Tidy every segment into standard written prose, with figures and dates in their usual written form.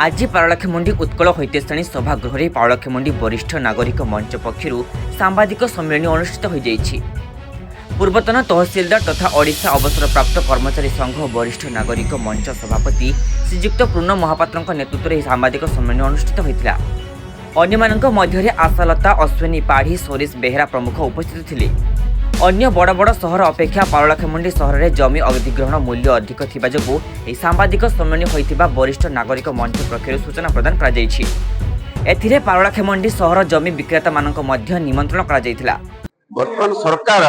आज पारलाखेमुंडी उत्कल हैतेश्रेणी सभागृह पारलाखेमुंडी वरिष्ठ नागरिक मंच पक्षर सांबादिक सम्मेलन अनुष्ठित हो जाइछि। पूर्वतन तहसीलदार तथा ओडिशा अवसरप्राप्त कर्मचारी संघ वरिष्ठ नागरिक मंच सभापति श्रीजुक्त पूर्ण महापात्र नेतृत्व में सांबादिक सम्मेलन अनुष्ठित होता। अन्यमानक मध्य आशालता अश्विनी पाढ़ी सोरेश बेहेरा प्रमुख उपस्थित थिले। अन्य बड़ बड़ सहर अपेक्षा पारलाखेमुंडी सहर में जमी अधिग्रहण मूल्य अधिक थिबा जोगु एही सांबादिक सम्मेलन होइतिबा वरिष्ठ नागरिक मंच पक्षरु सूचना प्रदान करा जायछि। एथिरे पारलाखेमुंडी सहर जमी विक्रेता मानक मध्य निमंत्रण करा जायथिला। वर्तमान सरकार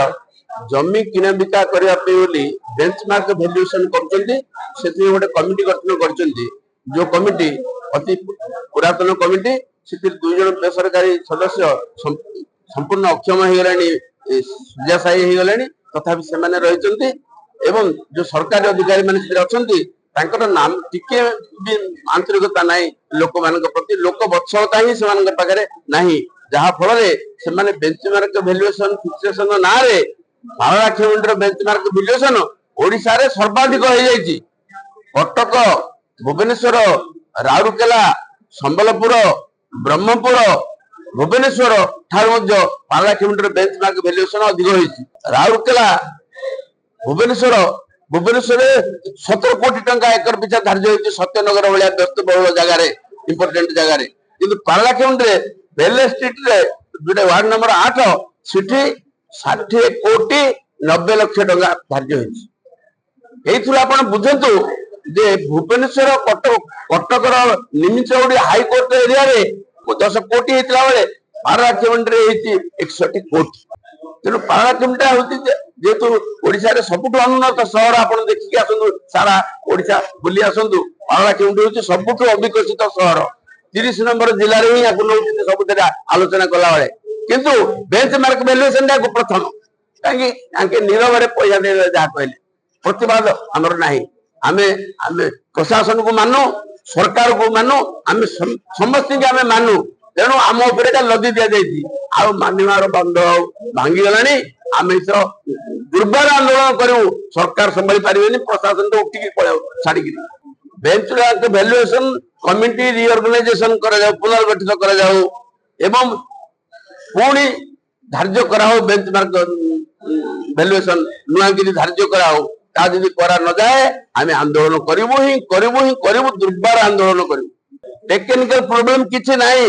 जमी किना बिका करिया पे बोली बेंचमार्क वैल्यूएशन करछन्ती, सेति गोटे कमिटी गठन करछन्ती। जो कमिटी अति पुरातन कमिटी, सेति दुई जन बेसरकारी सदस्य संपूर्ण अक्षम हो गलानी, सुजासाई हो गलानी, तथापि से माने रहिचन्ती एवं जो सरकारी अधिकारी माने से अछन्ती तांकर नाम टिके भी आंतरिकता नाही लोक मानक प्रति, लोक बत्सलता ही से मानक पाखरे नाही, जहा फल से माने बेंचमार्क वैल्यूएशन फिक्सेशन ना रे पारलाखेमुंडी बेंचमार्क वैल्यूएशन ओडिशा रे सर्वाधिक हो जायछि। कटक, भुवनेश्वर, राउरकेला, संबलपुर, ब्रह्मपुर, भुवनेश्वर ठार मध्य पारलाखेमुंडी बेंचमार्क वैल्यूएशन अधिक होइछि। राउरकेला, भुवनेश्वर 17 कोटी टंका एकर पिछा धार्य होइछि। सत्यनगर भलिया व्यस्तबहुल जगह इंपोर्टेंट जगह किंतु पारलाखेमुंडी बेले स्ट्रीट रे जोटे वार्ड नंबर 8 सिटी 60 कोटी 90 लाख टंका धार्य होइछि। एइथु आपण बुझंतु जे भुवनेश्वर कटकर निमिचौड़ी हाईकोर्ट एरिया रे 10 कोटी हेतला बेले पारलाखेमुंडी रे हेछि 61 कोटी। तेणु पारलाखेमुंडी होती जेतु ओडिशा रे सबुठु अनुन्नत सहर आपण देखि आसंतु, सारा ओडिशा बुली आसंतु। पारलाखेमुंडी होछि सबुठु अविकसित सहर, 30 नंबर जिल्ला रे ही आकु नउछि सबुतरा आलोचना कला बेले, किंतु बेंचमार्क वैल्यूएशन दा प्रथम काहे आके नीरव रे पैसा दे जा कहले प्रतिवाद हमर नाही। आमे प्रशासन को मानो, सरकार को मानो, आमे समस्त के आमे मानो। तेणु आम उपरे लदी दिया जाइए आ मानवार बंध भांगी गलानी। आम दुर्बार आंदोलन करूँ, सरकार संभाली पारे, प्रशासन तो उठिक पड़े छाड़ी। बेंचमार्क वैल्यूएशन कमिटी रिओर्गनाइजेशन पुनर्गठित एवं पुणी धार्य कराओ। बेंचमार्क वैल्यूएशन नुआगिरी धार्य कराओ। ता यदि करा न जाए आम आंदोलन करूँ दुर्बार आंदोलन करूँ। टेक्निकल प्रॉब्लम किछि नाही,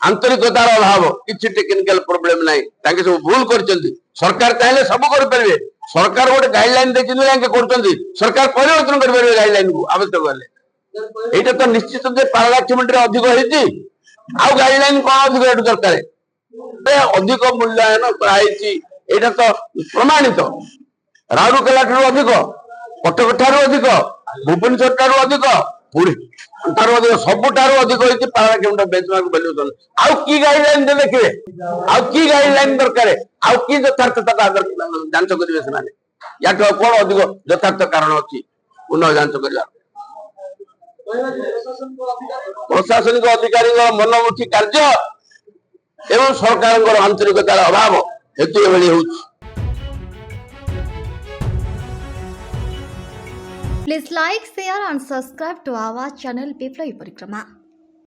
आंतरिकतार अभाव किछि टेक्निकल प्रॉब्लम नाही। ताके सब भूल करचंती। सरकार चाहे सब कर परबे, सरकार गोटे गाइडलाइन देखिनु याके करचंती, सरकार परिवर्तन कर परबे गाइडलाइन को आवश्यक गले। एटा तो निश्चित जे पारलाखेमुंडी रे अधिक होइछि, आ गाइडलाइन कोन अधिक एटु दरकार ए अधिक मूल्यांकन कराइछि। एटा तो प्रमाणित। राउरकेला ठारू अधिक, कटक ठारू अधिक, भुवनेश्वर ठारू अधिक, पुरी ठारू अधिक, सबुठारू अधिक होइछि पारलाखेमुंडी बेंचमार्क वैल्यूएशन। आउ की गाइडलाइन दे देखिबे, आउ की गाइडलाइन दरकार, आउ की यथार्थता जांच करिवे से माने याठो कोन अधिक यथार्थ कारण अछि पुनः जांच करिवा। प्रशासनिक अधिकारी मनमुखी कार्य एवं सरकार आंतरिकतार अभाव हेतु एभली होछि। Please like, share and subscribe to our channel Biplay Parikrama.